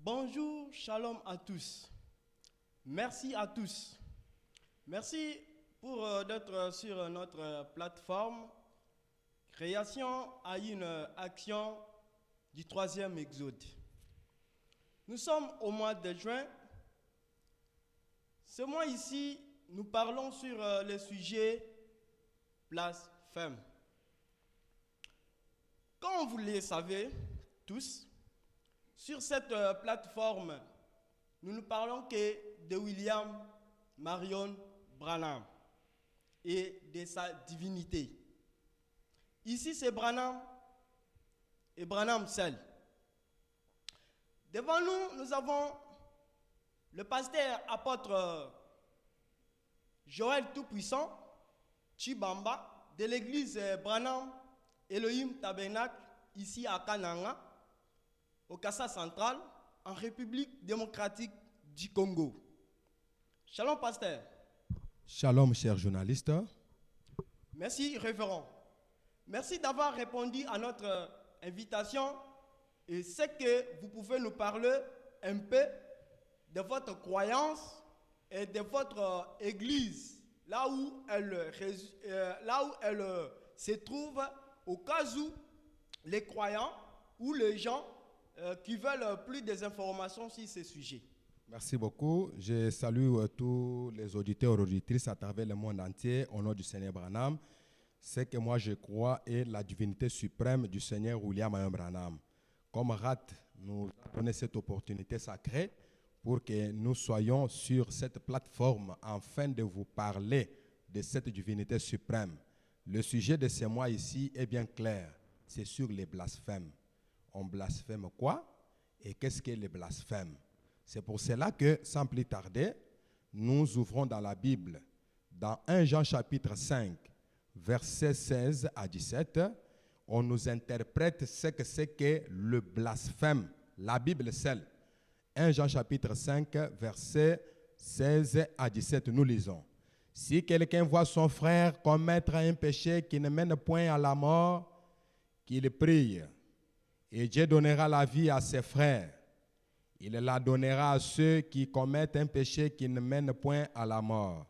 Bonjour, shalom à tous. Merci à tous. Merci pour d'être sur notre plateforme Création à une action du 3e Exode. Nous sommes au mois de juin. Ce mois ici, nous parlons sur le sujet blasphème. Comme vous le savez tous, sur cette plateforme, nous ne parlons que de William Marion Branham et de sa divinité. Ici, c'est Branham et Branham seul. Devant nous, nous avons le pasteur apôtre Joël Tout-Puissant, Chibamba, de l'église Branham Elohim Tabernacle, ici à Kananga, au Kassa central, en République démocratique du Congo. Shalom, pasteur. Shalom, chers journalistes. Merci, révérend. Merci d'avoir répondu à notre invitation et c'est que vous pouvez nous parler un peu de votre croyance et de votre église, là où elle se trouve, au cas où les croyants ou les gens qui veulent plus des informations sur ces sujets. Merci beaucoup. Je salue tous les auditeurs et auditrices à travers le monde entier au nom du Seigneur Branham. Ce que moi je crois est la divinité suprême du Seigneur William Marion Branham. Comme RAT nous donne cette opportunité sacrée pour que nous soyons sur cette plateforme afin de vous parler de cette divinité suprême. Le sujet de ce mois ici est bien clair. C'est sur les blasphèmes. On blasphème quoi? Et qu'est-ce qu'est le blasphème? C'est pour cela que, sans plus tarder, nous ouvrons dans la Bible, dans 1 Jean chapitre 5, versets 16 à 17, on nous interprète ce que c'est que le blasphème. La Bible seule. 1 Jean chapitre 5, versets 16 à 17, nous lisons. Si quelqu'un voit son frère commettre un péché qui ne mène point à la mort, qu'il prie, et Dieu donnera la vie à ses frères. Il la donnera à ceux qui commettent un péché qui ne mène point à la mort.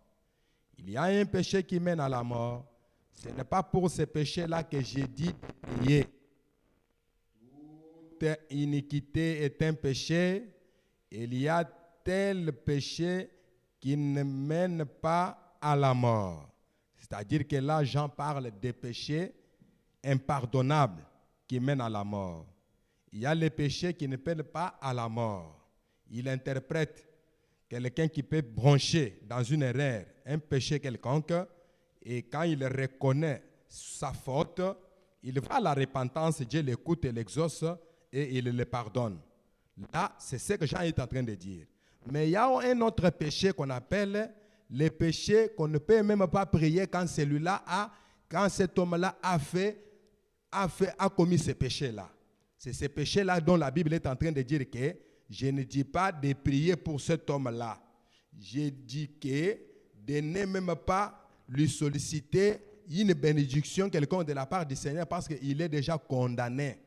Il y a un péché qui mène à la mort. Ce n'est pas pour ce péché-là que j'ai dit de prier. Toute iniquité est un péché. Il y a tel péché qui ne mène pas à la mort. C'est-à-dire que là, Jean parle des péchés impardonnables qui mènent à la mort. Il y a les péchés qui ne mènent pas à la mort. Il interprète quelqu'un qui peut broncher dans une erreur, un péché quelconque, et quand il reconnaît sa faute, il va à la repentance, Dieu l'écoute et l'exauce et il le pardonne. Là, c'est ce que Jean est en train de dire. Mais il y a un autre péché qu'on appelle le péché qu'on ne peut même pas prier quand quand cet homme-là a commis ce péché-là. C'est ce péché-là dont la Bible est en train de dire que je ne dis pas de prier pour cet homme-là. Je dis que de ne même pas lui solliciter une bénédiction quelconque de la part du Seigneur parce qu'il est déjà condamné.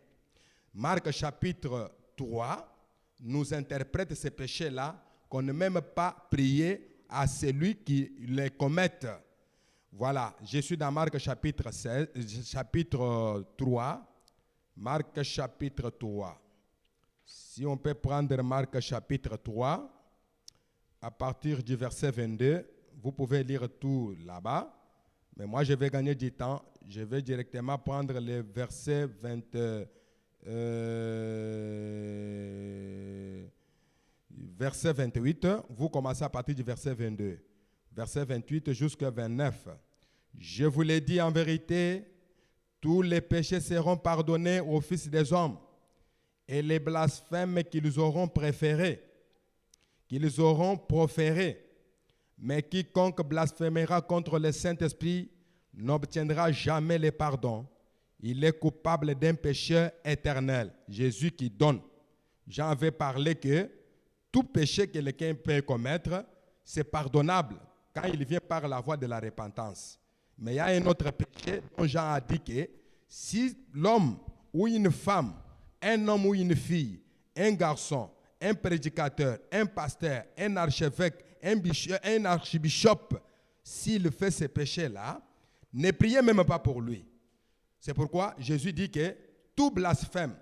Marc chapitre 3 nous interprète ce péché-là qu'on ne même pas prier à celui qui les commette. Voilà, je suis dans Marc chapitre 3. Marc chapitre 3. Si on peut prendre Marc chapitre 3, à partir du verset 22, vous pouvez lire tout là-bas. Mais moi, je vais gagner du temps. Je vais directement prendre le verset 28. Vous commencez à partir du verset 22. Verset 28 jusqu'à 29. Je vous l'ai dit en vérité, tous les péchés seront pardonnés aux fils des hommes et les blasphèmes qu'ils auront proférés. Mais quiconque blasphémera contre le Saint-Esprit n'obtiendra jamais le pardon. Il est coupable d'un péché éternel. Jésus qui donne. Jean avait parlé que tout péché que quelqu'un peut commettre, c'est pardonnable quand il vient par la voie de la repentance. Mais il y a un autre péché dont Jean a dit que si l'homme ou une femme, un homme ou une fille, un garçon, un prédicateur, un pasteur, un archevêque, un archibishop, s'il fait ces péchés-là, ne priez même pas pour lui. C'est pourquoi Jésus dit que tout blasphème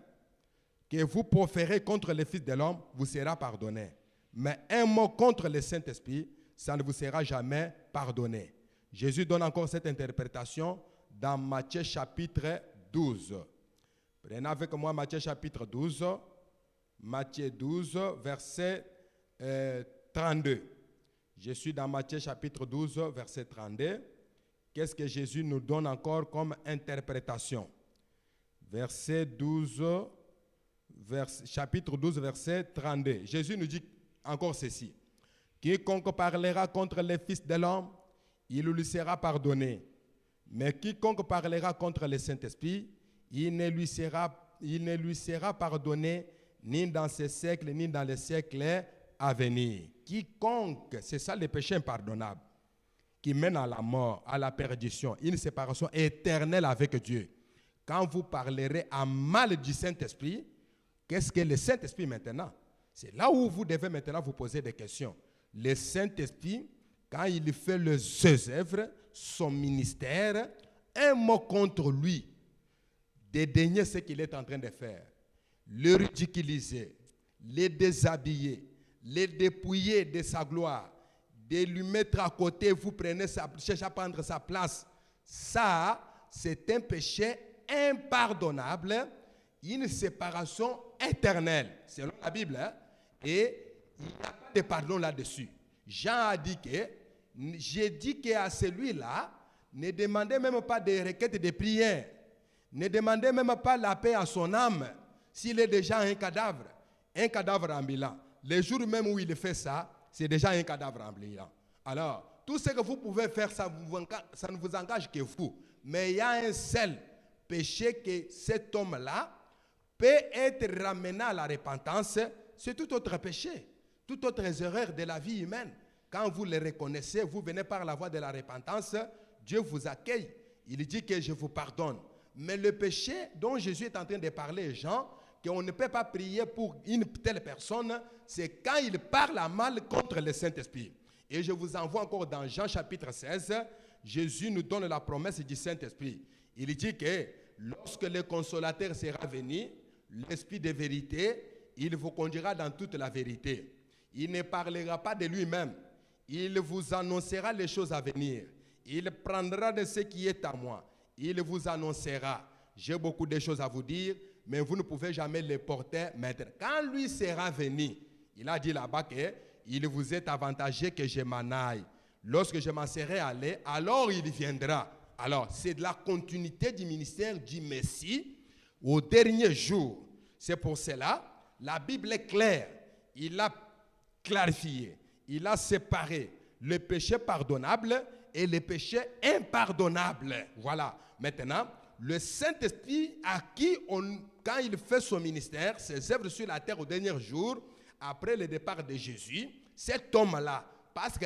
que vous proférez contre le Fils de l'homme vous sera pardonné. Mais un mot contre le Saint-Esprit, ça ne vous sera jamais pardonné. Jésus donne encore cette interprétation dans Matthieu chapitre 12. Prenez avec moi Matthieu chapitre 12. Matthieu 12, verset 32. Je suis dans Matthieu chapitre 12, verset 32. Qu'est-ce que Jésus nous donne encore comme interprétation? Verset 12, chapitre 12, verset 32. Jésus nous dit encore ceci. Quiconque parlera contre le Fils de l'homme, il lui sera pardonné. Mais quiconque parlera contre le Saint-Esprit, il ne lui sera pardonné ni dans ce siècle, ni dans les siècles à venir. Quiconque, c'est ça le péché impardonnable, qui mène à la mort, à la perdition, une séparation éternelle avec Dieu. Quand vous parlerez à mal du Saint-Esprit, qu'est-ce que le Saint-Esprit maintenant? C'est là où vous devez maintenant vous poser des questions. Le Saint-Esprit, quand il fait ses œuvres, son ministère, un mot contre lui, dédaigner ce qu'il est en train de faire, le ridiculiser, le déshabiller, le dépouiller de sa gloire, de lui mettre à côté, vous cherchez à prendre sa place. Ça, c'est un péché impardonnable, une séparation éternelle, selon la Bible. Hein? Et il n'y a pas de pardon là-dessus. Jean a dit que, j'ai dit qu'à celui-là, ne demandez même pas des requêtes de prière, ne demandez même pas la paix à son âme, s'il est déjà un cadavre ambulant. Le jour même où il fait ça, c'est déjà un cadavre ambulant. Alors, tout ce que vous pouvez faire, ça ne vous engage que vous. Mais il y a un seul péché que cet homme-là peut être ramené à la repentance, c'est tout autre péché, toute autre erreur de la vie humaine. Quand vous le reconnaissez, vous venez par la voie de la repentance, Dieu vous accueille. Il dit que je vous pardonne. Mais le péché dont Jésus est en train de parler, Jean, qu'on ne peut pas prier pour une telle personne, c'est quand il parle à mal contre le Saint-Esprit. Et je vous envoie encore dans Jean chapitre 16, Jésus nous donne la promesse du Saint-Esprit. Il dit que lorsque le consolateur sera venu, l'Esprit de vérité, il vous conduira dans toute la vérité. Il ne parlera pas de lui-même. Il vous annoncera les choses à venir. Il prendra de ce qui est à moi. Il vous annoncera. J'ai beaucoup de choses à vous dire, mais vous ne pouvez jamais les porter maintenant. Quand lui sera venu, il a dit là-bas qu'il vous est avantageux que je m'en aille. Lorsque je m'en serai allé, alors il viendra. Alors, c'est de la continuité du ministère du Messie au dernier jour. C'est pour cela, la Bible est claire. Il a clarifié, il a séparé le péché pardonnable et le péché impardonnable. Voilà. Maintenant, le Saint-Esprit à qui, quand il fait son ministère, ses œuvres sur la terre au dernier jour, après le départ de Jésus, cet homme-là, parce que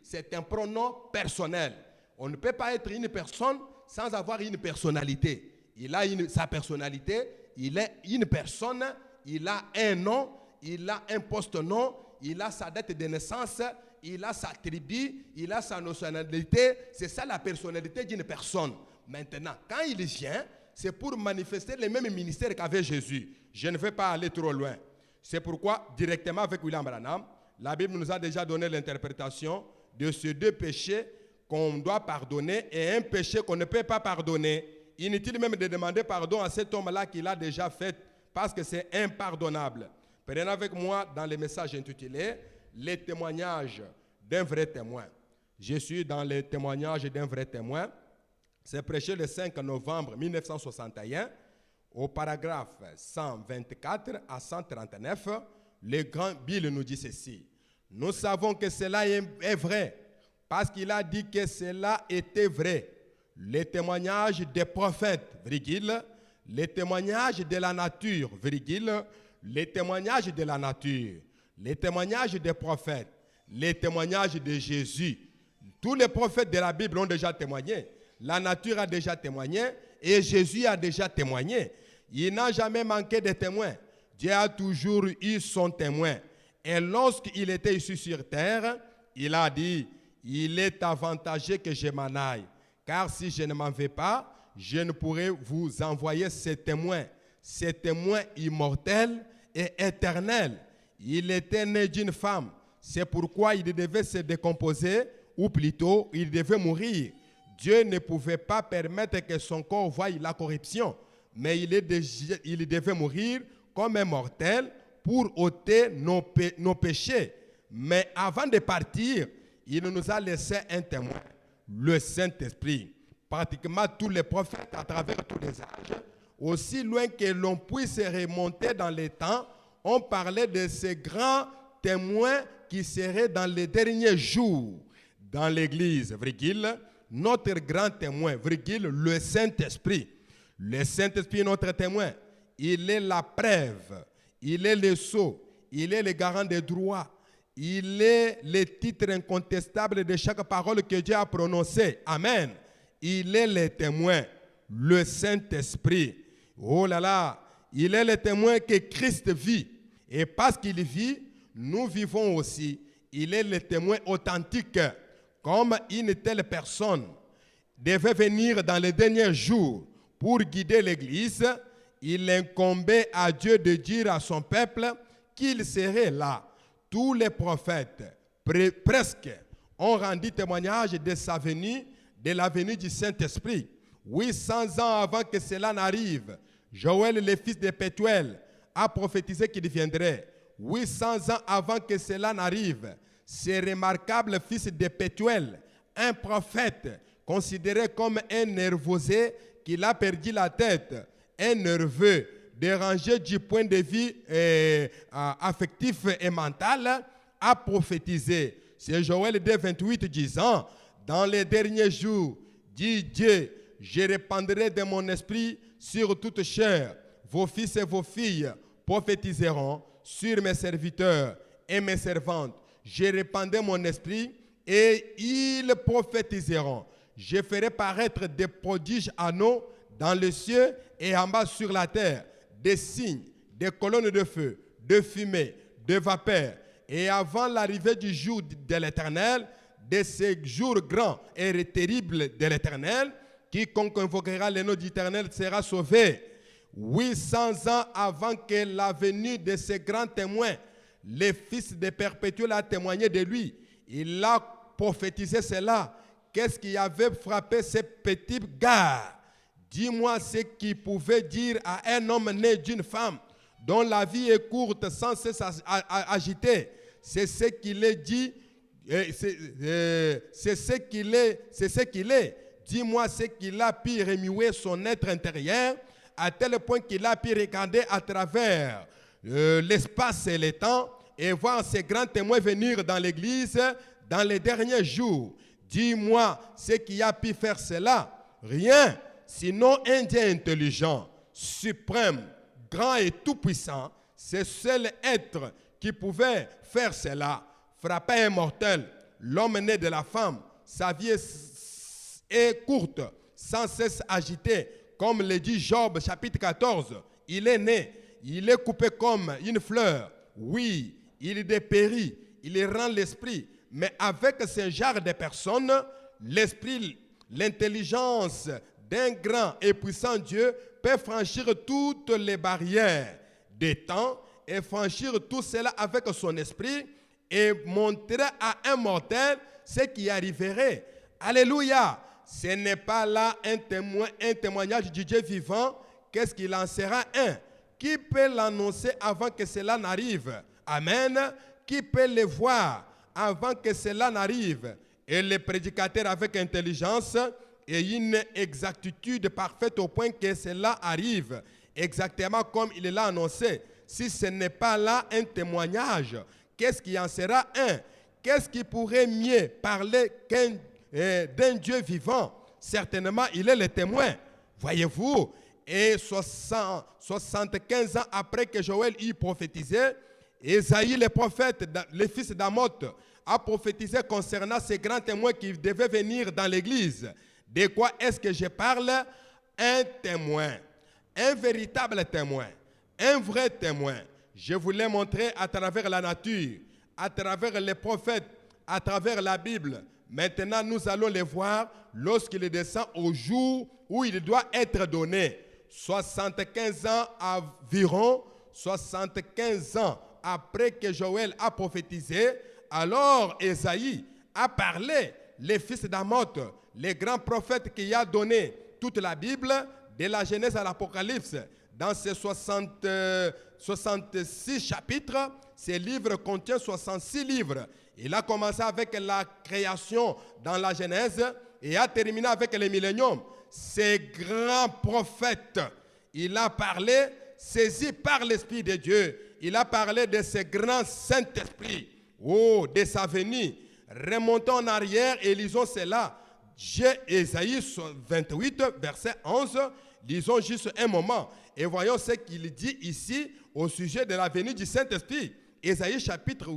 c'est un pronom personnel. On ne peut pas être une personne sans avoir une personnalité. Il a sa personnalité, il est une personne, il a un nom, il a un poste-nom, il a sa date de naissance, il a sa tribu, il a sa nationalité. C'est ça la personnalité d'une personne. Maintenant, quand il vient, c'est pour manifester le même ministère qu'avait Jésus. Je ne vais pas aller trop loin. C'est pourquoi, directement avec William Branham, la Bible nous a déjà donné l'interprétation de ces deux péchés qu'on doit pardonner et un péché qu'on ne peut pas pardonner. Inutile même de demander pardon à cet homme-là qu'il a déjà fait parce que c'est impardonnable. Prenez avec moi dans le message intitulé « Les témoignages d'un vrai témoin ». Je suis dans les témoignages d'un vrai témoin. C'est prêché le 5 novembre 1961 au paragraphe 124 à 139. Le grand Bill nous dit ceci. Nous savons que cela est vrai parce qu'il a dit que cela était vrai. Les témoignages des prophètes, virgule, les témoignages de la nature, virgule, les témoignages de la nature, les témoignages des prophètes, les témoignages de Jésus. Tous les prophètes de la Bible ont déjà témoigné. La nature a déjà témoigné et Jésus a déjà témoigné. Il n'a jamais manqué de témoins. Dieu a toujours eu son témoin. Et lorsqu'il était ici sur terre, il a dit, il est avantageux que je m'en aille. Car si je ne m'en vais pas, je ne pourrai vous envoyer ces témoins immortels et éternels. Il était né d'une femme. C'est pourquoi il devait se décomposer, ou plutôt, il devait mourir. Dieu ne pouvait pas permettre que son corps voie la corruption, mais il devait mourir comme un mortel pour ôter nos péchés. Mais avant de partir, il nous a laissé un témoin, le Saint-Esprit. Pratiquement tous les prophètes à travers tous les âges, aussi loin que l'on puisse remonter dans les temps, on parlait de ces grands témoins qui seraient dans les derniers jours dans l'Église, notre grand témoin, le Saint-Esprit. Le Saint-Esprit est notre témoin. Il est la preuve, il est le sceau, il est le garant des droits, il est le titre incontestable de chaque parole que Dieu a prononcée. Amen. Il est le témoin, le Saint-Esprit. Oh là là, il est le témoin que Christ vit. Et parce qu'il vit, nous vivons aussi. Il est le témoin authentique. Comme une telle personne devait venir dans les derniers jours pour guider l'Église, il incombait à Dieu de dire à son peuple qu'il serait là. Tous les prophètes, presque, ont rendu témoignage de sa venue, de la venue du Saint-Esprit. 800 ans avant que cela n'arrive, Joël, le fils de Pétuel, a prophétisé qu'il viendrait. 800 ans avant que cela n'arrive, ce remarquable fils de Pétuel, un prophète considéré comme un nervosé qu'il a perdu la tête, un nerveux dérangé du point de vue affectif et mental, a prophétisé. C'est Joël 2:28 disant, dans les derniers jours, dit Dieu, je répandrai de mon esprit sur toute chair. Vos fils et vos filles prophétiseront sur mes serviteurs et mes servantes. Je répandrai mon esprit et ils prophétiseront. Je ferai paraître des prodiges anneaux dans les cieux et en bas sur la terre, des signes, des colonnes de feu, de fumée, de vapeur. Et avant l'arrivée du jour de l'Éternel, de ces jours grands et terribles de l'Éternel, quiconque invoquera le nom d'Éternel sera sauvé. 800 ans avant que la venue de ces grands témoins, le fils de Perpétuel a témoigné de lui. Il a prophétisé cela. Qu'est-ce qui avait frappé ces petits gars? Dis-moi ce qu'il pouvait dire à un homme né d'une femme, dont la vie est courte, sans cesse agitée. C'est ce qu'il est dit. C'est ce qu'il est. Dis-moi ce qu'il a pu remuer son être intérieur, à tel point qu'il a pu regarder à travers l'espace et le temps et voir ces grands témoins venir dans l'église dans les derniers jours. Dis-moi ce qui a pu faire cela. Rien, sinon un Dieu intelligent, suprême, grand et tout-puissant. C'est seul être qui pouvait faire cela. Frapper un mortel, l'homme né de la femme, sa vie est courte, sans cesse agitée, comme le dit Job chapitre 14. Il est né, il est coupé comme une fleur. Oui, il dépérit, il rend l'esprit. Mais avec ce genre de personnes, l'esprit, l'intelligence d'un grand et puissant Dieu peut franchir toutes les barrières des temps et franchir tout cela avec son esprit et montrer à un mortel ce qui arriverait. Alléluia! Ce n'est pas là un témoignage du Dieu vivant. Qu'est-ce qu'il en sera un? Qui peut l'annoncer avant que cela n'arrive? Amen. Qui peut le voir avant que cela n'arrive? Et le prédicateur avec intelligence et une exactitude parfaite au point que cela arrive, exactement comme il l'a annoncé. Si ce n'est pas là un témoignage, qu'est-ce qui en sera un? Qu'est-ce qui pourrait mieux parler d'un Dieu vivant? Certainement, il est le témoin. Voyez-vous? Et 75 ans après que Joël eut prophétisé, Ésaïe, le prophète, le fils d'Amoth, a prophétisé concernant ces grands témoins qui devaient venir dans l'église. De quoi est-ce que je parle? Un témoin, un véritable témoin, un vrai témoin. Je vous l'ai montré à travers la nature, à travers les prophètes, à travers la Bible. Maintenant, nous allons les voir lorsqu'il descend au jour où il doit être donné. 75 ans environ, 75 ans après que Joël a prophétisé, alors Ésaïe a parlé, les fils d'Amoth, les grands prophètes qui a donné toute la Bible, de la Genèse à l'Apocalypse. Dans ces 66 chapitres, ces livres contiennent 66 livres. Il a commencé avec la création dans la Genèse et a terminé avec le millénium. Ces grands prophètes, il a parlé, saisi par l'Esprit de Dieu. Il a parlé de ce grand Saint-Esprit, de sa venue. Remontons en arrière et lisons cela. Ésaïe 28, verset 11. Lisons juste un moment et voyons ce qu'il dit ici au sujet de la venue du Saint-Esprit. Ésaïe chapitre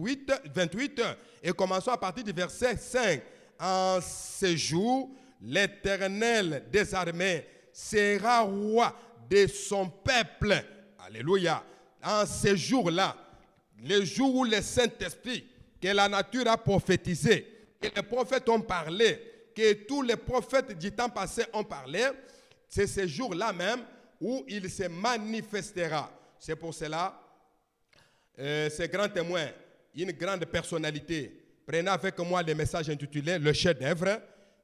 28 et commençons à partir du verset 5. En ce jour, l'Éternel des armées sera roi de son peuple. Alléluia. En ce jour-là, le jour où le Saint-Esprit, que la nature a prophétisé, que les prophètes ont parlé, que tous les prophètes du temps passé ont parlé, c'est ce jour-là même où il se manifestera. C'est pour cela, ce grand témoin, une grande personnalité. Prenez avec moi le message intitulé « Le chef-d'œuvre »,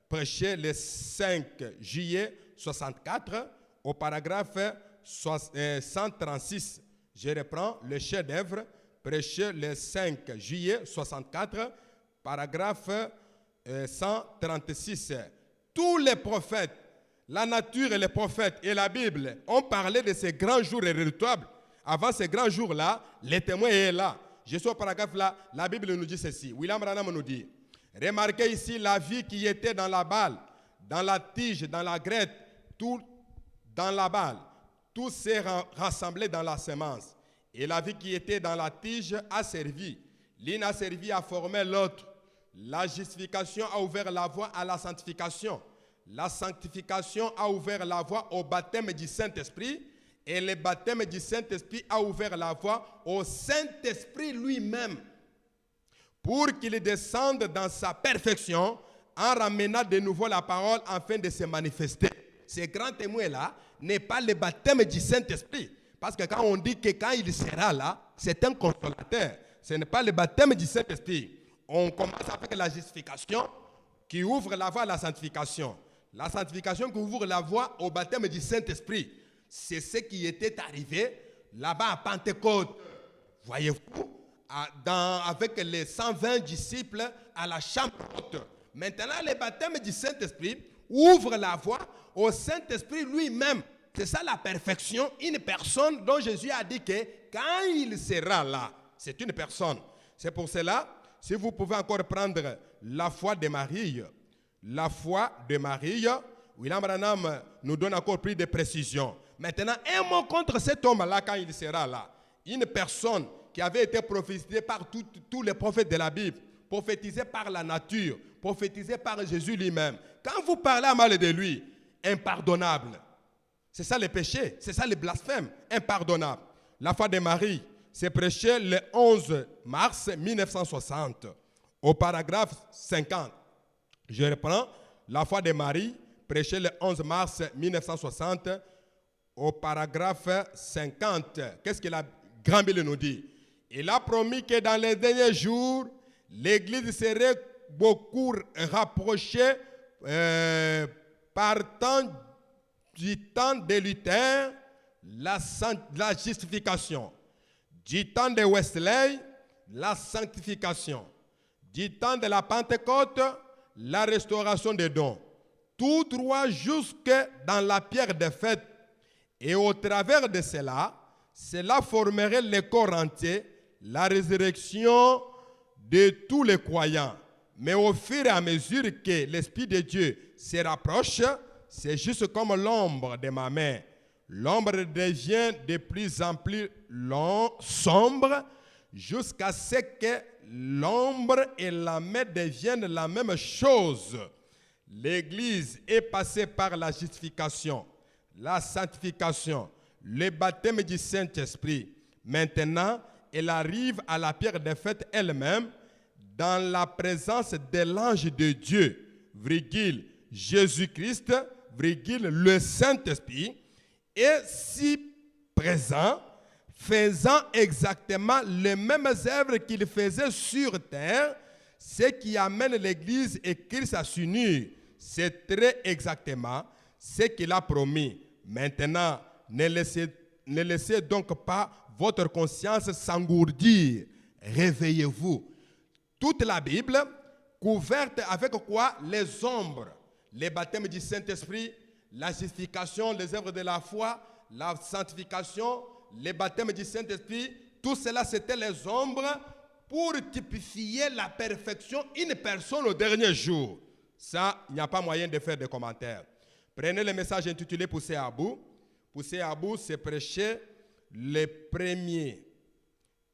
prêché le 5 juillet 64 au paragraphe 136. Je reprends le chef-d'œuvre, prêché le 5 juillet 64, paragraphe 136. Tous les prophètes, la nature et les prophètes et la Bible ont parlé de ces grands jours redoutables. Avant ces grands jours-là, les témoins est là. Je suis au paragraphe là, la Bible nous dit ceci. William Branham nous dit, remarquez ici la vie qui était dans la balle, dans la tige, dans la graine, tout dans la balle. Tout s'est rassemblé dans la semence. Et la vie qui était dans la tige a servi. L'une a servi à former l'autre. La justification a ouvert la voie à la sanctification. La sanctification a ouvert la voie au baptême du Saint-Esprit. Et le baptême du Saint-Esprit a ouvert la voie au Saint-Esprit lui-même pour qu'il descende dans sa perfection en ramenant de nouveau la parole afin de se manifester. Ce grand témoin-là n'est pas le baptême du Saint-Esprit. Parce que quand on dit que quand il sera là, c'est un consolateur. Ce n'est pas le baptême du Saint-Esprit. On commence avec la justification qui ouvre la voie à la sanctification. La sanctification qui ouvre la voie au baptême du Saint-Esprit. C'est ce qui était arrivé là-bas à Pentecôte. Voyez-vous, avec les 120 disciples à la chambre haute. Maintenant, le baptême du Saint-Esprit ouvre la voie au Saint-Esprit lui-même. C'est ça la perfection. Une personne dont Jésus a dit que quand il sera là, c'est une personne. C'est pour cela, si vous pouvez encore prendre la foi de Marie, la foi de Marie, William Branham nous donne encore plus de précision. Maintenant, un mot contre cet homme-là quand il sera là. Une personne qui avait été prophétisée par tous les prophètes de la Bible, prophétisée par la nature, prophétisée par Jésus lui-même. Quand vous parlez à mal de lui, impardonnable. C'est ça le péché, c'est ça le blasphème, impardonnable. La foi de Marie, c'est prêché le 11 mars 1960, au paragraphe 50. Je reprends, la foi de Marie, prêché le 11 mars 1960, au paragraphe 50. Qu'est-ce que la Grande Bible nous dit? Il a promis que dans les derniers jours, l'Église serait beaucoup rapprochée partant du temps de Luther, la justification. Du temps de Wesley, la sanctification. Du temps de la Pentecôte, la restauration des dons. Tous trois jusque dans la pierre des fêtes. Et au travers de cela formerait le corps entier, la résurrection de tous les croyants. Mais au fur et à mesure que l'Esprit de Dieu se rapproche, c'est juste comme l'ombre de ma main. L'ombre devient de plus en plus sombre jusqu'à ce que l'ombre et la main deviennent la même chose. L'Église est passée par la justification, la sanctification, le baptême du Saint-Esprit. Maintenant, elle arrive à la pierre des fêtes elle-même, dans la présence de l'ange de Dieu, virgule, Jésus-Christ, virgule, le Saint-Esprit, est si présent, faisant exactement les mêmes œuvres qu'il faisait sur terre, ce qui amène l'Église et Christ à s'unir. C'est très exactement ce qu'il a promis. Maintenant, ne laissez donc pas votre conscience s'engourdir. Réveillez-vous. Toute la Bible, couverte avec quoi? Les ombres. Les baptêmes du Saint-Esprit, la justification, les œuvres de la foi, la sanctification, les baptêmes du Saint-Esprit, tout cela c'était les ombres pour typifier la perfection d'une personne au dernier jour. Ça, il n'y a pas moyen de faire des commentaires. Prenez le message intitulé Pousser à bout. Pousser à bout, c'est prêcher les premiers.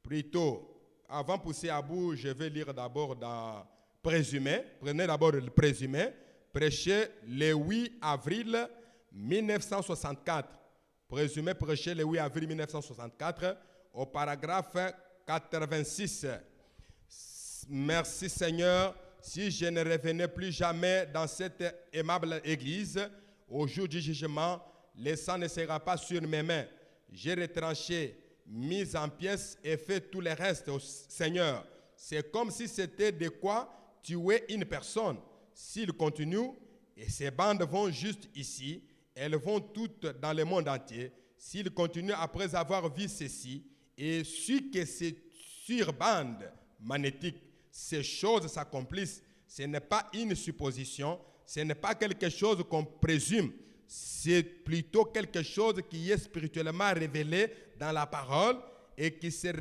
Plutôt, avant Pousser à bout, je vais lire d'abord dans Présumé. Prenez d'abord le Présumé. Prêcher le 8 avril 1964. Présumé prêcher le 8 avril 1964 au paragraphe 86. Merci Seigneur, si je ne revenais plus jamais dans cette aimable église, au jour du jugement, le sang ne sera pas sur mes mains. J'ai retranché, mis en pièces et fait tout le reste au Seigneur. C'est comme si c'était de quoi tuer une personne. S'il continue, et ces bandes vont juste ici, elles vont toutes dans le monde entier. S'il continue après avoir vu ceci, et su que c'est sur bande magnétique, ces choses s'accomplissent, ce n'est pas une supposition, ce n'est pas quelque chose qu'on présume, c'est plutôt quelque chose qui est spirituellement révélé dans la parole et qui s'est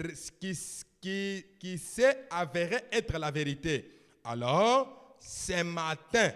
avéré être la vérité. Alors, ce matin,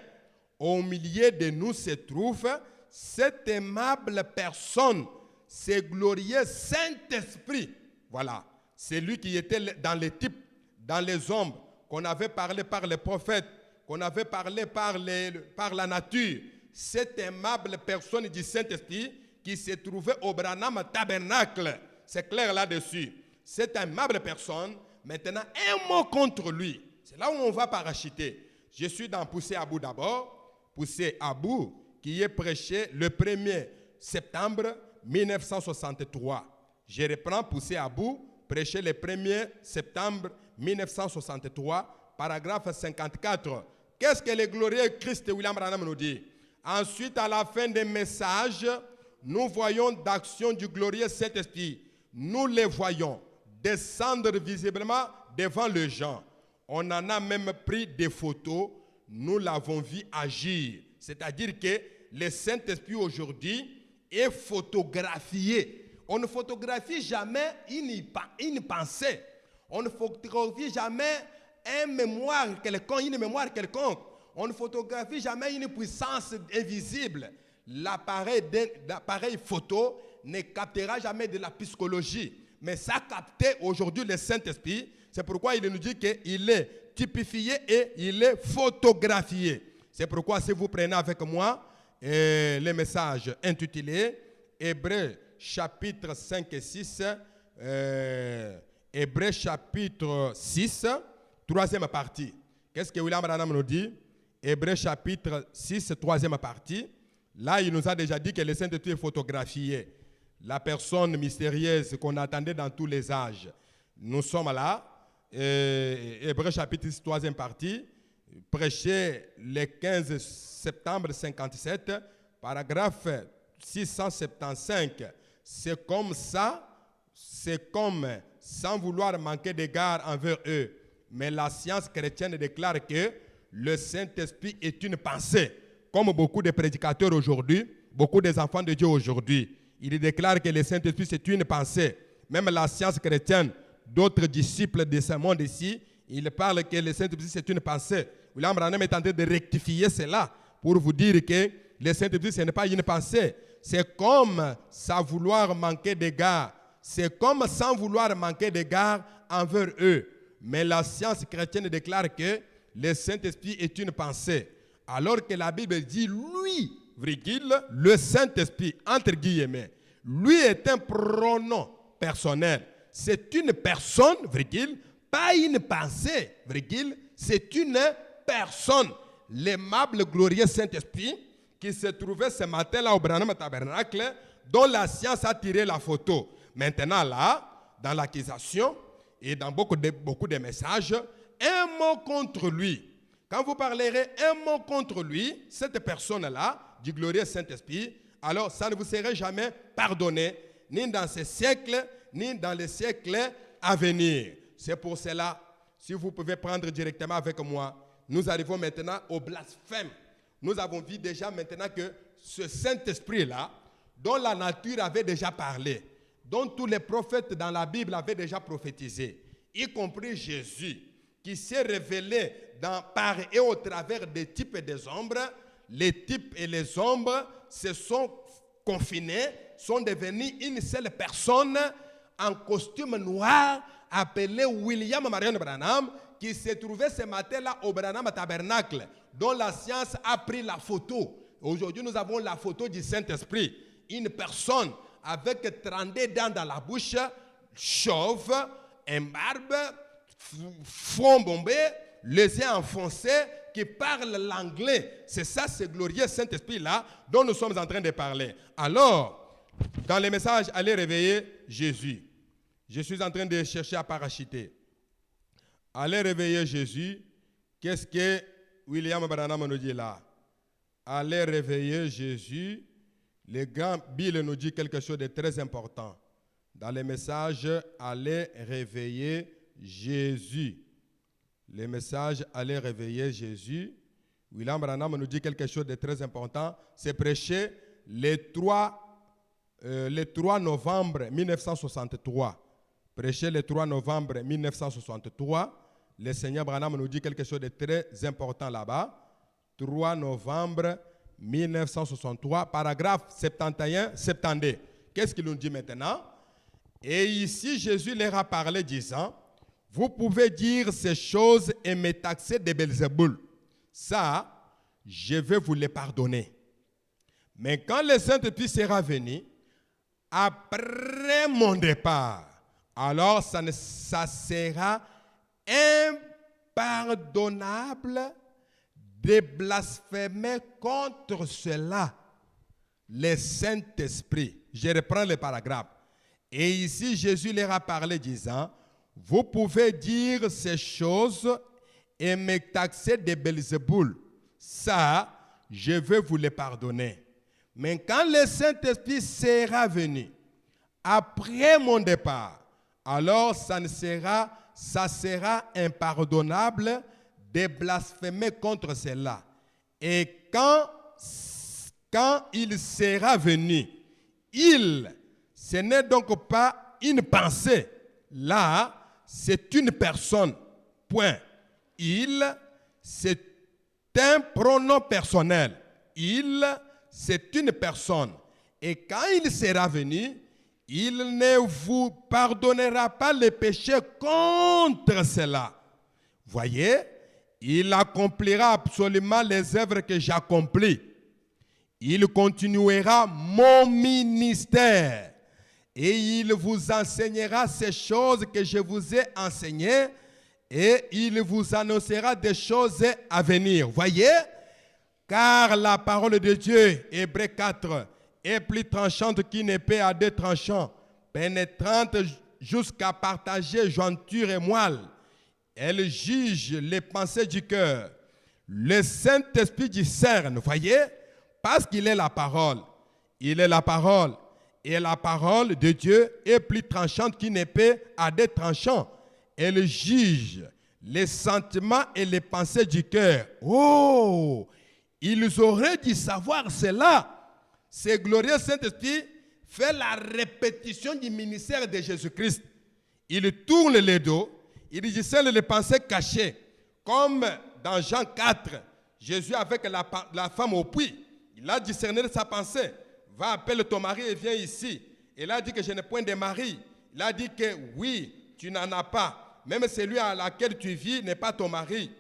au milieu de nous se trouve cette aimable personne, ce glorieux Saint-Esprit. Voilà, c'est lui qui était dans les types, dans les ombres, qu'on avait parlé par les prophètes, qu'on avait parlé par la nature. Cette aimable personne du Saint-Esprit qui se trouvait au Branham Tabernacle. C'est clair là-dessus. Cette aimable personne, maintenant, un mot contre lui. C'est là où on va parachuter. Je suis dans Pousser à bout d'abord. Pousser à bout, qui est prêché le 1er septembre 1963. Je reprends Pousser à bout, prêché le 1er septembre 1963, paragraphe 54. Qu'est-ce que le glorieux Christ William Branham nous dit? Ensuite, à la fin des messages, nous voyons d'action du glorieux Saint-Esprit. Nous les voyons descendre visiblement devant les gens. On en a même pris des photos. Nous l'avons vu agir. C'est-à-dire que le Saint-Esprit aujourd'hui est photographié. On ne photographie jamais une pensée. On ne photographie jamais une mémoire quelconque. On ne photographie jamais une puissance invisible. L'appareil photo ne captera jamais de la psychologie. Mais ça capte aujourd'hui le Saint-Esprit. C'est pourquoi il nous dit qu'il est typifié et il est photographié. C'est pourquoi si vous prenez avec moi le message intitulé Hébreux chapitre 5 et 6, Hébreux chapitre 6, troisième partie. Qu'est-ce que William Branham nous dit? Hébreux chapitre 6, troisième partie. Là, il nous a déjà dit que le Saint-Esprit est photographié. La personne mystérieuse qu'on attendait dans tous les âges. Nous sommes là. Hébreux chapitre 6, troisième partie. Prêché le 15 septembre 57, paragraphe 675. C'est comme ça, c'est comme sans vouloir manquer d'égard envers eux. Mais la science chrétienne déclare que le Saint-Esprit est une pensée. Comme beaucoup de prédicateurs aujourd'hui, beaucoup des enfants de Dieu aujourd'hui, ils déclarent que le Saint-Esprit c'est une pensée. Même la science chrétienne, d'autres disciples de ce monde ici, ils parlent que le Saint-Esprit c'est une pensée. William Branham est en train de rectifier cela pour vous dire que le Saint-Esprit ce n'est pas une pensée. C'est comme sans vouloir manquer d'égard. C'est comme sans vouloir manquer d'égard envers eux. Mais la science chrétienne déclare que le Saint-Esprit est une pensée. Alors que la Bible dit lui, virgule, le Saint-Esprit, entre guillemets. Lui est un pronom personnel. C'est une personne, virgule, pas une pensée, virgule, c'est une personne. L'aimable, glorieux Saint-Esprit qui se trouvait ce matin-là au Branham Tabernacle, dont la science a tiré la photo. Maintenant là, dans l'accusation et dans beaucoup de messages, un mot contre lui. Quand vous parlerez un mot contre lui, cette personne-là, du glorieux Saint-Esprit, alors ça ne vous sera jamais pardonné, ni dans ce siècle, ni dans les siècles à venir. C'est pour cela, si vous pouvez prendre directement avec moi, nous arrivons maintenant au blasphème. Nous avons vu déjà maintenant que ce Saint-Esprit-là, dont la nature avait déjà parlé, dont tous les prophètes dans la Bible avaient déjà prophétisé, y compris Jésus, qui s'est révélé par et au travers des types et des ombres. Les types et les ombres se sont confinés, sont devenus une seule personne en costume noir appelé William Marion Branham, qui se trouvait ce matin-là au Branham Tabernacle, dont la science a pris la photo. Aujourd'hui, nous avons la photo du Saint-Esprit. Une personne avec 32 dents dans la bouche, chauve, un barbe, front bombé, les yeux enfoncés, qui parle l'anglais. C'est ça, ce glorieux Saint-Esprit-là dont nous sommes en train de parler. Alors, dans les messages, allez réveiller Jésus. Je suis en train de chercher à parachuter. Allez réveiller Jésus. Qu'est-ce que William Branham nous dit là? Allez réveiller Jésus. Le grand Bill nous dit quelque chose de très important. Dans les messages, allez réveiller Jésus. Les messages, allez réveiller Jésus. William Branham nous dit quelque chose de très important. C'est prêché le 3 novembre 1963. Prêché le 3 novembre 1963. Le Seigneur Branham nous dit quelque chose de très important là-bas. 3 novembre 1963, paragraphe 71-72. Qu'est-ce qu'il nous dit maintenant? Et ici, Jésus leur a parlé disant, vous pouvez dire ces choses et me taxer de Belzéboul. Ça, je vais vous les pardonner. Mais quand le Saint-Esprit sera venu, après mon départ, alors ça sera impardonnable de blasphémer contre cela, le Saint-Esprit. Je reprends le paragraphe. Et ici, Jésus leur a parlé disant, vous pouvez dire ces choses et me taxer de Belzéboul. Ça, je vais vous les pardonner. Mais quand le Saint-Esprit sera venu, après mon départ, alors ça sera impardonnable de blasphémer contre cela. Et quand il sera venu, ce n'est donc pas une pensée. Là, c'est une personne. Point. C'est un pronom personnel. C'est une personne. Et quand il sera venu, il ne vous pardonnera pas les péchés contre cela. Voyez, il accomplira absolument les œuvres que j'accomplis. Il continuera mon ministère. Et il vous enseignera ces choses que je vous ai enseignées. Et il vous annoncera des choses à venir. Voyez, car la parole de Dieu, Hébreux 4, est plus tranchante qu'une épée à deux tranchants, pénétrante jusqu'à partager jointure et moelle. Elle juge les pensées du cœur. Le Saint-Esprit discerne, voyez, parce qu'il est la parole. Il est la parole. Et la parole de Dieu est plus tranchante qu'une épée à deux tranchants. Elle juge les sentiments et les pensées du cœur. Oh! Ils auraient dû savoir cela. Ce glorieux Saint-Esprit fait la répétition du ministère de Jésus-Christ. Il tourne les dos, il discerne les pensées cachées. Comme dans Jean 4, Jésus avec la femme au puits, il a discerné sa pensée. Va, appelle ton mari et viens ici. Il a dit que je n'ai point de mari. Il a dit que oui, tu n'en as pas. Même celui à laquelle tu vis n'est pas ton mari.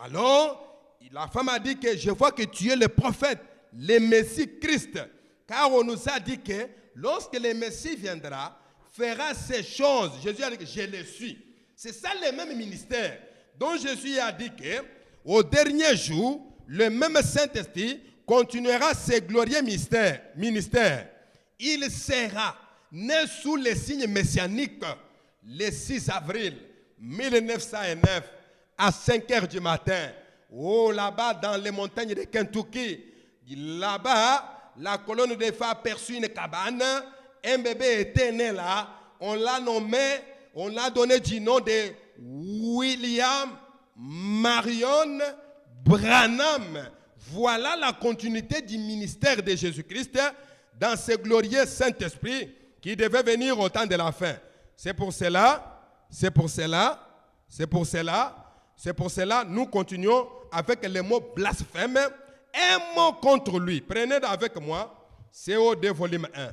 Alors, la femme a dit que je vois que tu es le prophète, le Messie Christ. Car on nous a dit que lorsque le Messie viendra, fera ces choses. Jésus a dit que je le suis. C'est ça le même ministère dont Jésus a dit qu'au dernier jour, le même Saint-Esprit continuera ses glorieux ministères. Il sera né sous les signes messianiques le 6 avril 1909 à 5 heures du matin. Oh, là-bas dans les montagnes de Kentucky, là-bas, la colonne de feu a aperçu une cabane. Un bébé était né là. On l'a nommé, on l'a donné du nom de William Marion Branham. Voilà la continuité du ministère de Jésus-Christ dans ce glorieux Saint-Esprit qui devait venir au temps de la fin. C'est pour cela, nous continuons avec le mot blasphème. Un mot contre lui. Prenez avec moi CO2 volume 1.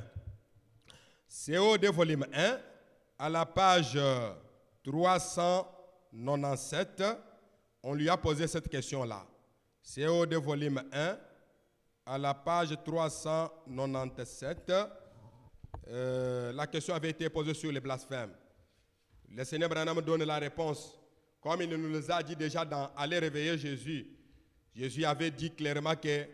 CO2 volume 1, à la page 397, on lui a posé cette question-là. CO2 volume 1, à la page 397, la question avait été posée sur les blasphèmes. Le Seigneur Branham donne la réponse. Comme il nous a dit déjà dans Aller réveiller Jésus, Jésus avait dit clairement que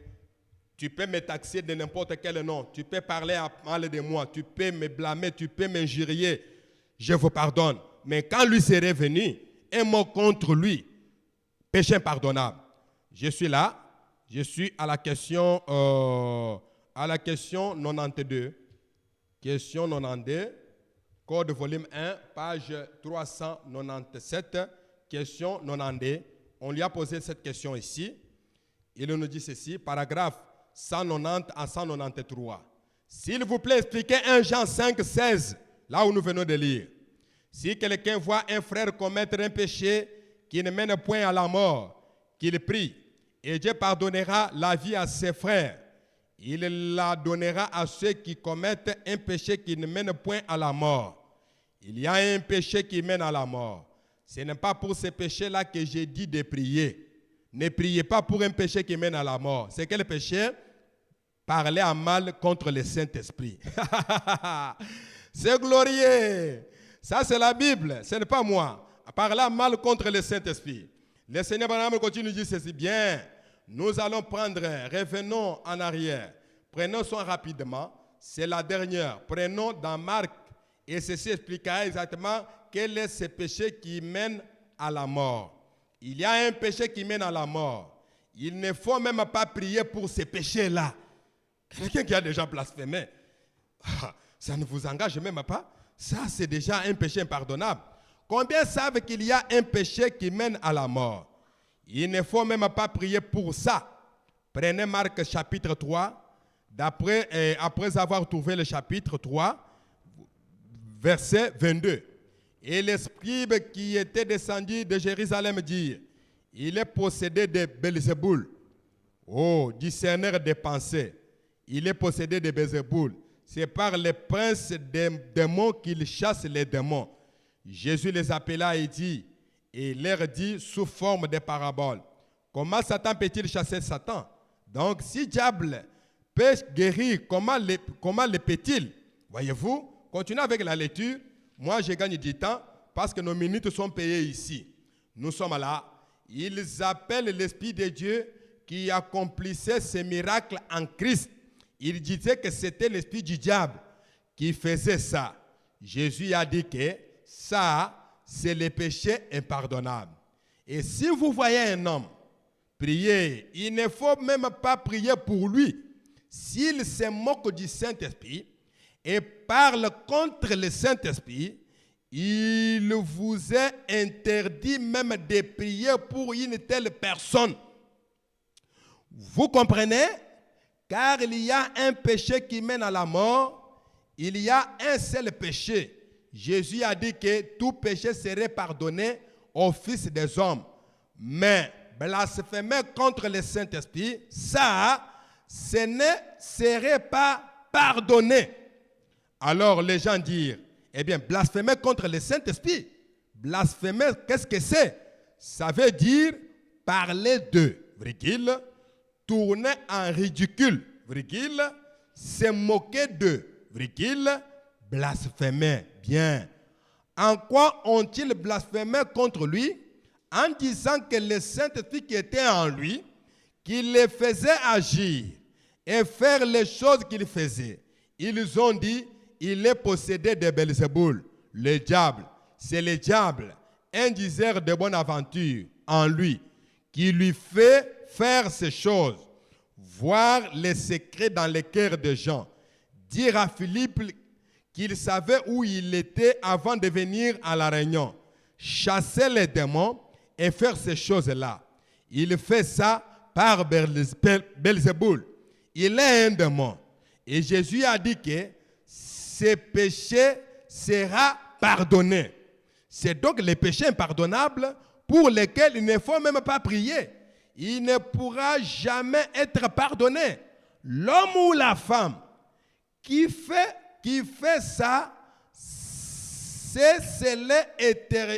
tu peux me taxer de n'importe quel nom, tu peux parler mal de moi, tu peux me blâmer, tu peux m'injurier, je vous pardonne. Mais quand lui serait venu, un mot contre lui, péché impardonnable. Je suis là, je suis à la question 92. Question 92, code volume 1, page 397, question 92. On lui a posé cette question ici. Il nous dit ceci, paragraphe 190 à 193. S'il vous plaît, expliquez 1 Jean 5, 16, là où nous venons de lire. Si quelqu'un voit un frère commettre un péché qui ne mène point à la mort, qu'il prie, et Dieu pardonnera la vie à ses frères. Il la donnera à ceux qui commettent un péché qui ne mène point à la mort. Il y a un péché qui mène à la mort. Ce n'est pas pour ce péché-là que j'ai dit de prier. Ne priez pas pour un péché qui mène à la mort. C'est quel péché? Parler à mal contre le Saint-Esprit. C'est glorieux. Ça, c'est la Bible. Ce n'est pas moi. Parler à mal contre le Saint-Esprit. Le Seigneur Branham continue de dire ceci. Bien, nous allons prendre, revenons en arrière. Prenons soin rapidement. C'est la dernière. Prenons dans Marc. Et ceci expliquera exactement quel est ce péché qui mène à la mort. Il y a un péché qui mène à la mort. Il ne faut même pas prier pour ce péché-là. Quelqu'un qui a déjà blasphémé, ça ne vous engage même pas. Ça, c'est déjà un péché impardonnable. Combien savent qu'il y a un péché qui mène à la mort? Il ne faut même pas prier pour ça. Prenez Marc chapitre 3, après avoir trouvé le chapitre 3, verset 22. Et les scribes qui étaient descendus de Jérusalem dirent, il est possédé de Belzéboul. Oh, discerneur des pensées. Il est possédé de Belzéboul. C'est par les princes des démons qu'il chasse les démons. Jésus les appela et leur dit sous forme de parabole. Comment Satan peut-il chasser Satan? Donc, si diable peut guérir, comment le peut-il? Voyez-vous, continuez avec la lecture. Moi, je gagne du temps parce que nos minutes sont payées ici. Nous sommes là. Ils appellent l'Esprit de Dieu qui accomplissait ces miracles en Christ. Ils disaient que c'était l'esprit du diable qui faisait ça. Jésus a dit que ça, c'est le péché impardonnable. Et si vous voyez un homme prier, il ne faut même pas prier pour lui. S'il se moque du Saint-Esprit et parle contre le Saint-Esprit, il vous est interdit même de prier pour une telle personne. Vous comprenez? Car il y a un péché qui mène à la mort, il y a un seul péché. Jésus a dit que tout péché serait pardonné au Fils des hommes. Mais blasphémer contre le Saint-Esprit, ça, ce ne serait pas pardonné. Alors les gens disent, eh bien, blasphémer contre le Saint-Esprit. Blasphémer, qu'est-ce que c'est? Ça veut dire parler de, virgule, tourner en ridicule, virgule, se moquer de, virgule, blasphémaient. Bien. En quoi ont-ils blasphémé contre lui? En disant que le Saint-Esprit qui était en lui, qui les faisait agir et faire les choses qu'il faisait. Ils ont dit, il est possédé de Belzéboul, le diable. C'est le diable, un diseur de bonne aventure en lui, qui lui fait faire ces choses, voir les secrets dans les cœurs des gens, dire à Philippe qu'il savait où il était avant de venir à la réunion, chasser les démons et faire ces choses-là. Il fait ça par Belzéboul. Il est un démon. Et Jésus a dit que ses péchés seront pardonnés. C'est donc les péchés impardonnables pour lesquels il ne faut même pas prier. Il ne pourra jamais être pardonné. L'homme ou la femme qui fait ça, c'est scellé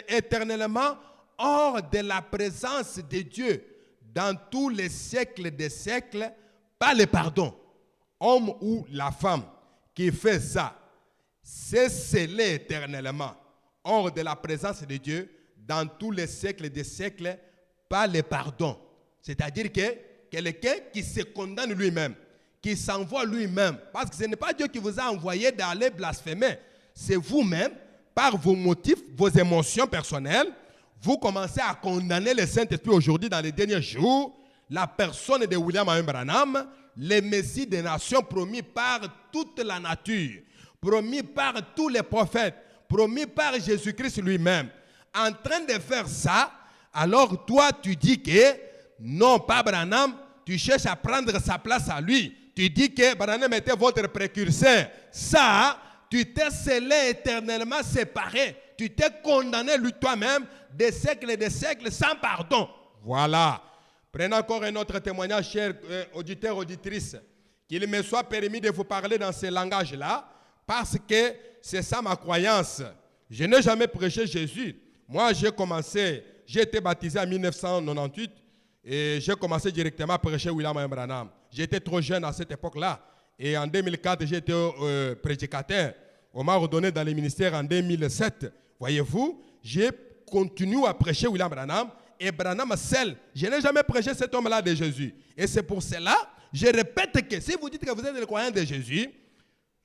éternellement hors de la présence de Dieu dans tous les siècles des siècles, pas le pardon. Homme ou la femme qui fait ça, c'est scellé éternellement hors de la présence de Dieu dans tous les siècles des siècles, pas le pardon. C'est-à-dire que quelqu'un qui se condamne lui-même, qui s'envoie lui-même, parce que ce n'est pas Dieu qui vous a envoyé d'aller blasphémer, c'est vous-même, par vos motifs, vos émotions personnelles, vous commencez à condamner le Saint-Esprit aujourd'hui dans les derniers jours, la personne de William Branham, le Messie des nations promis par toute la nature, promis par tous les prophètes, promis par Jésus-Christ lui-même. En train de faire ça, alors toi tu dis que non, pas Branham, tu cherches à prendre sa place à lui. Tu dis que Branham était votre précurseur. Ça, tu t'es scellé éternellement séparé. Tu t'es condamné lui toi-même des siècles et des siècles sans pardon. Voilà. Prenez encore un autre témoignage, chers auditeurs, auditrices, qu'il me soit permis de vous parler dans ce langage-là, parce que c'est ça ma croyance. Je n'ai jamais prêché Jésus. Moi, j'ai été baptisé en 1998 et j'ai commencé directement à prêcher William Branham. J'étais trop jeune à cette époque-là. Et en 2004, j'ai été prédicateur. On m'a ordonné dans le ministère en 2007. Voyez-vous, j'ai continué à prêcher William Branham. Et Branham seul, je n'ai jamais prêché cet homme-là de Jésus. Et c'est pour cela, je répète que si vous dites que vous êtes le croyant de Jésus,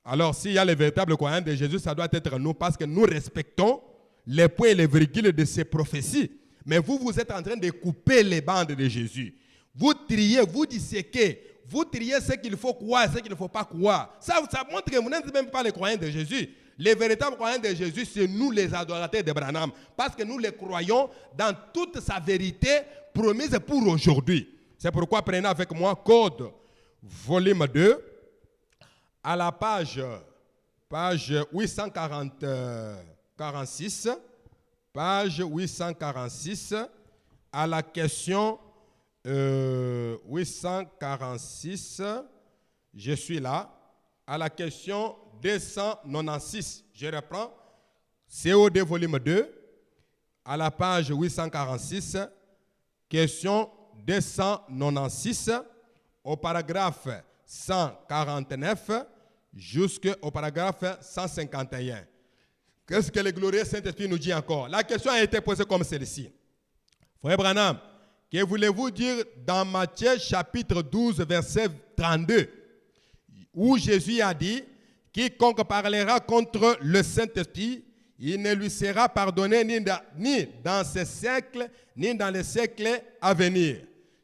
alors s'il y a les véritables croyants de Jésus, ça doit être nous, parce que nous respectons les points et les virgules de ces prophéties. Mais vous, vous êtes en train de couper les bandes de Jésus. Vous triez, vous disséquez, vous triez ce qu'il faut croire et ce qu'il ne faut pas croire. Ça montre que vous n'êtes même pas les croyants de Jésus. Les véritables croyants de Jésus, c'est nous les adorateurs de Branham. Parce que nous les croyons dans toute sa vérité promise pour aujourd'hui. C'est pourquoi prenez avec moi Code, volume 2, à la page 846, page 846, à la question 846, je suis là, à la question 296, je reprends, COD volume 2, à la page 846, question 296, au paragraphe 149 jusqu'au paragraphe 151. Qu'est-ce que le glorieux Saint-Esprit nous dit encore? La question a été posée comme celle-ci. Frère Branham, que voulez-vous dire dans Matthieu chapitre 12, verset 32, où Jésus a dit, quiconque parlera contre le Saint-Esprit, il ne lui sera pardonné ni dans ce siècle, ni dans les siècles à venir.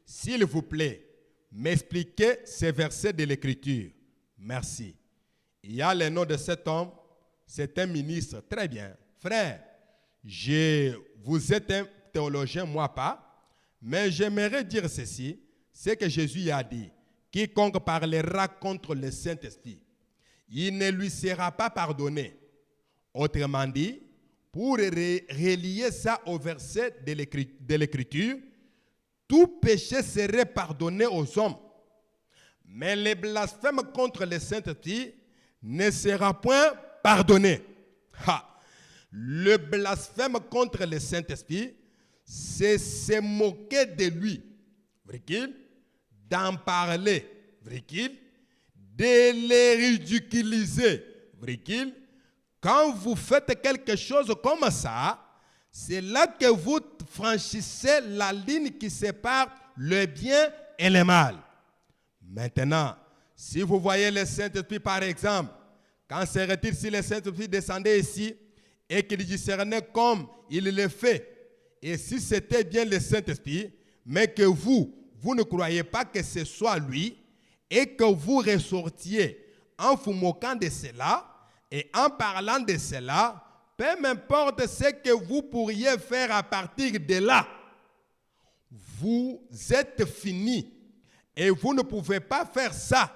S'il vous plaît, m'expliquez ces versets de l'Écriture. Merci. Il y a le nom de cet homme, c'est un ministre. Très bien. Frère, vous êtes un théologien, moi pas, mais j'aimerais dire ceci, c'est que Jésus a dit, quiconque parlera contre le Saint-Esprit, il ne lui sera pas pardonné. Autrement dit, pour relier ça au verset de l'Écriture, tout péché serait pardonné aux hommes. Mais les blasphèmes contre le Saint-Esprit ne sera point pardonné. Le blasphème contre le Saint-Esprit, c'est se moquer de lui, d'en parler, de le ridiculiser, virgule, quand vous faites quelque chose comme ça, c'est là que vous franchissez la ligne qui sépare le bien et le mal. Maintenant, si vous voyez le Saint-Esprit par exemple, quand serait-il si le Saint-Esprit descendait ici et qu'il discernait comme il le fait, et si c'était bien le Saint-Esprit, mais que vous ne croyez pas que ce soit lui, et que vous ressortiez en vous moquant de cela, et en parlant de cela, peu m'importe ce que vous pourriez faire à partir de là, vous êtes fini et vous ne pouvez pas faire ça.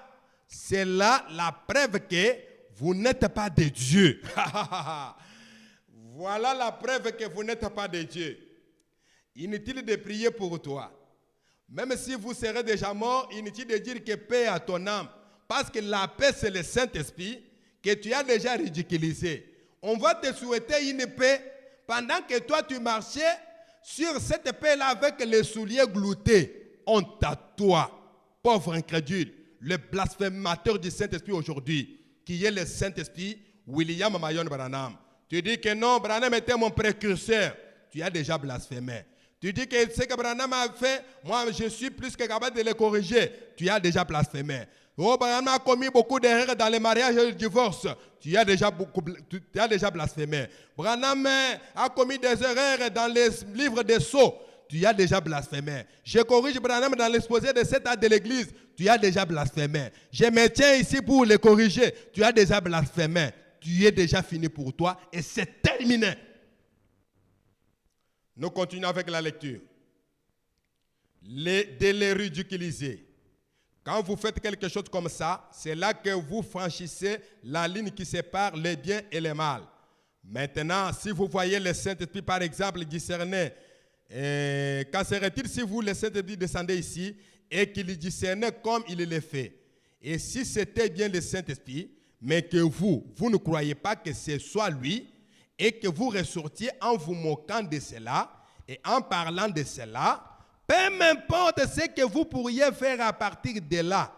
C'est là la preuve que vous n'êtes pas de Dieu. Voilà la preuve que vous n'êtes pas de Dieu. Inutile de prier pour toi. Même si vous serez déjà mort, inutile de dire que paix à ton âme. Parce que la paix, c'est le Saint-Esprit que tu as déjà ridiculisé. On va te souhaiter une paix pendant que toi tu marchais sur cette paix-là avec les souliers gloutés. Honte à toi, pauvre incrédule, le blasphémateur du Saint-Esprit aujourd'hui, qui est le Saint-Esprit, William Marion Branham. Tu dis que non, Branham était mon précurseur. Tu as déjà blasphémé. Tu dis que ce que Branham a fait, moi je suis plus que capable de le corriger. Tu as déjà blasphémé. Oh, Branham a commis beaucoup d'erreurs dans les mariages et le divorce. Tu as déjà blasphémé. Branham a commis des erreurs dans les livres des sceaux. Tu as déjà blasphémé. Je corrige Branham dans l'exposé de 7 ans de l'église. Tu as déjà blasphémé. Je me tiens ici pour le corriger. Tu as déjà blasphémé. Tu es déjà fini pour toi et c'est terminé. Nous continuons avec la lecture. De les ridiculiser. Quand vous faites quelque chose comme ça, c'est là que vous franchissez la ligne qui sépare le bien et le mal. Maintenant, si vous voyez le Saint-Esprit, par exemple, discerner, qu'en serait-il si vous, le Saint-Esprit, descendez ici et qu'il discernait comme il le fait? Et si c'était bien le Saint-Esprit, mais que vous ne croyez pas que ce soit lui, et que vous ressortiez en vous moquant de cela, et en parlant de cela, peu importe ce que vous pourriez faire à partir de là,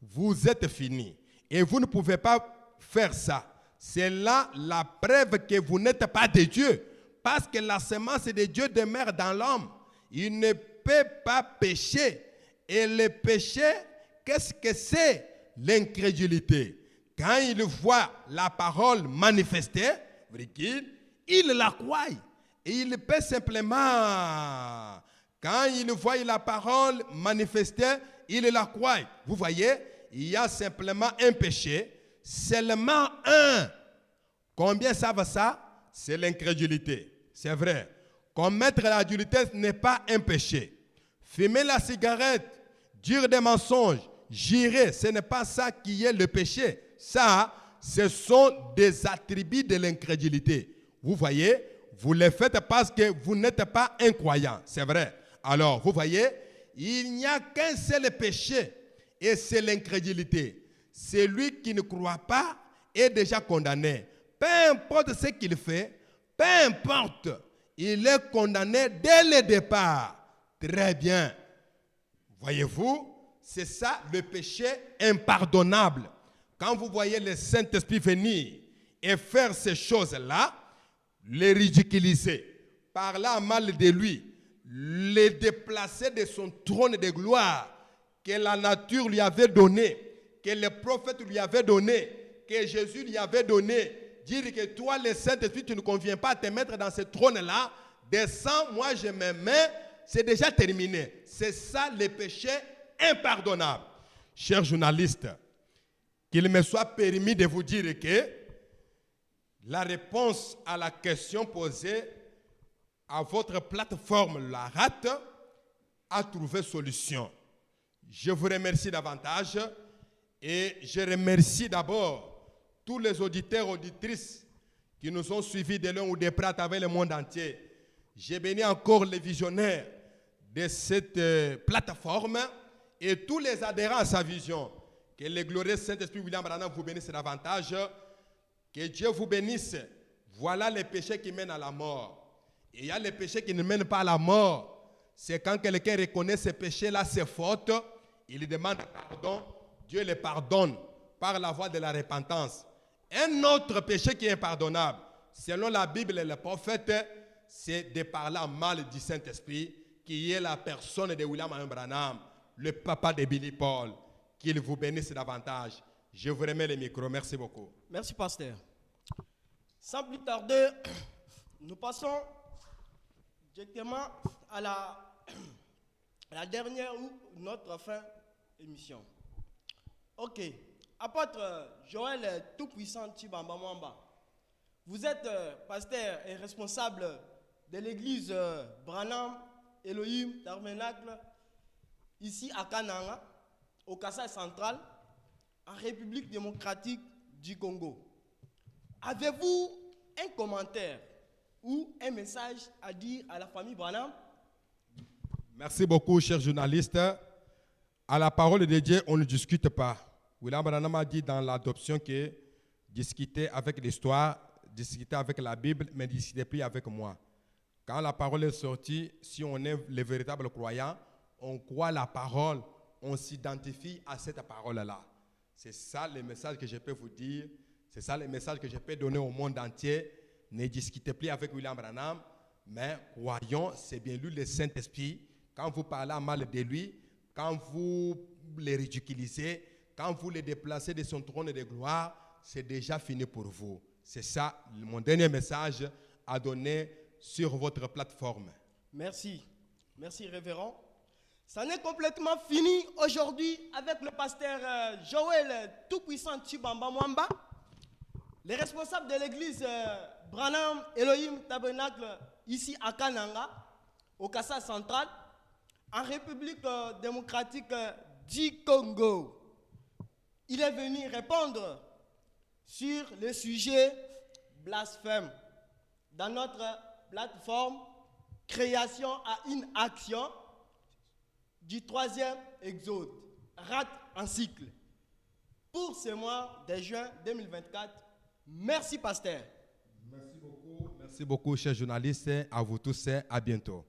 vous êtes fini. Et vous ne pouvez pas faire ça. C'est là la preuve que vous n'êtes pas de Dieu. Parce que la semence de Dieu demeure dans l'homme. Il ne peut pas pécher. Et le péché, qu'est-ce que c'est? L'incrédulité. Quand il voit la parole manifestée, il la croit. Et il peut simplement... Quand il voit la parole manifestée, il la croit. Vous voyez, il y a simplement un péché, seulement un. Combien savent ça? C'est l'incrédulité. C'est vrai. Commettre l'adultère n'est pas un péché. Fumer la cigarette, dire des mensonges, jurer, ce n'est pas ça qui est le péché. Ça, ce sont des attributs de l'incrédulité. Vous voyez, vous le faites parce que vous n'êtes pas un croyant. C'est vrai. Alors, vous voyez, il n'y a qu'un seul péché et c'est l'incrédulité. Celui qui ne croit pas est déjà condamné. Peu importe ce qu'il fait, peu importe, il est condamné dès le départ. Très bien. Voyez-vous, c'est ça le péché impardonnable. Quand vous voyez le Saint-Esprit venir et faire ces choses-là, les ridiculiser, parler mal de lui, les déplacer de son trône de gloire que la nature lui avait donné, que les prophètes lui avaient donné, que Jésus lui avait donné, dire que toi, le Saint-Esprit, tu ne conviens pas à te mettre dans ce trône-là, descends, moi je me mets, c'est déjà terminé. C'est ça le péché impardonnable. Chers journalistes, qu'il me soit permis de vous dire que la réponse à la question posée à votre plateforme La Rate a trouvé solution. Je vous remercie davantage et je remercie d'abord tous les auditeurs et auditrices qui nous ont suivis de l'un ou de près à travers le monde entier. Je bénis encore les visionnaires de cette plateforme et tous les adhérents à sa vision. Que le glorieux Saint-Esprit William Branham vous bénisse davantage. Que Dieu vous bénisse. Voilà les péchés qui mènent à la mort. Et il y a les péchés qui ne mènent pas à la mort. C'est quand quelqu'un reconnaît ces péchés-là, ses fautes, il demande pardon, Dieu les pardonne par la voie de la repentance. Un autre péché qui est impardonnable, selon la Bible et le prophète, c'est de parler mal du Saint-Esprit, qui est la personne de William Branham, le papa de Billy Paul. Qu'il vous bénisse davantage. Je vous remets le micro. Merci beaucoup. Merci, pasteur. Sans plus tarder, nous passons directement à la dernière ou notre fin émission. Ok. Apôtre Joël Tout-Puissant Tshibamba Mwamba, vous êtes pasteur et responsable de l'église Branham Elohim Tabernacle ici à Kananga, au Kasaï central, en République démocratique du Congo. Avez-vous un commentaire ou un message à dire à la famille Branham? Merci beaucoup, chers journalistes. À la parole de Dieu, on ne discute pas. William Branham a dit dans l'adoption que discuter avec l'histoire, discuter avec la Bible, mais discuter plus avec moi. Quand la parole est sortie, si on est les véritables croyants, on croit la parole, on s'identifie à cette parole-là. C'est ça le message que je peux vous dire. C'est ça le message que je peux donner au monde entier. Ne discutez plus avec William Branham, mais croyons, c'est bien lui le Saint-Esprit. Quand vous parlez mal de lui, quand vous le ridiculisez, quand vous le déplacez de son trône de gloire, c'est déjà fini pour vous. C'est ça mon dernier message à donner sur votre plateforme. Merci. Merci, révérend. Ça n'est complètement fini aujourd'hui avec le pasteur Joël Tout-Puissant Tshibamba Mwamba, les responsables de l'église Branham Elohim Tabernacle ici à Kananga, au Kasaï central, en République démocratique du Congo. Il est venu répondre sur le sujet blasphème dans notre plateforme Création à une action du 3e Exode, rate en cycle, pour ce mois de juin 2024. Merci, pasteur. Merci beaucoup, chers journalistes. À vous tous, à bientôt.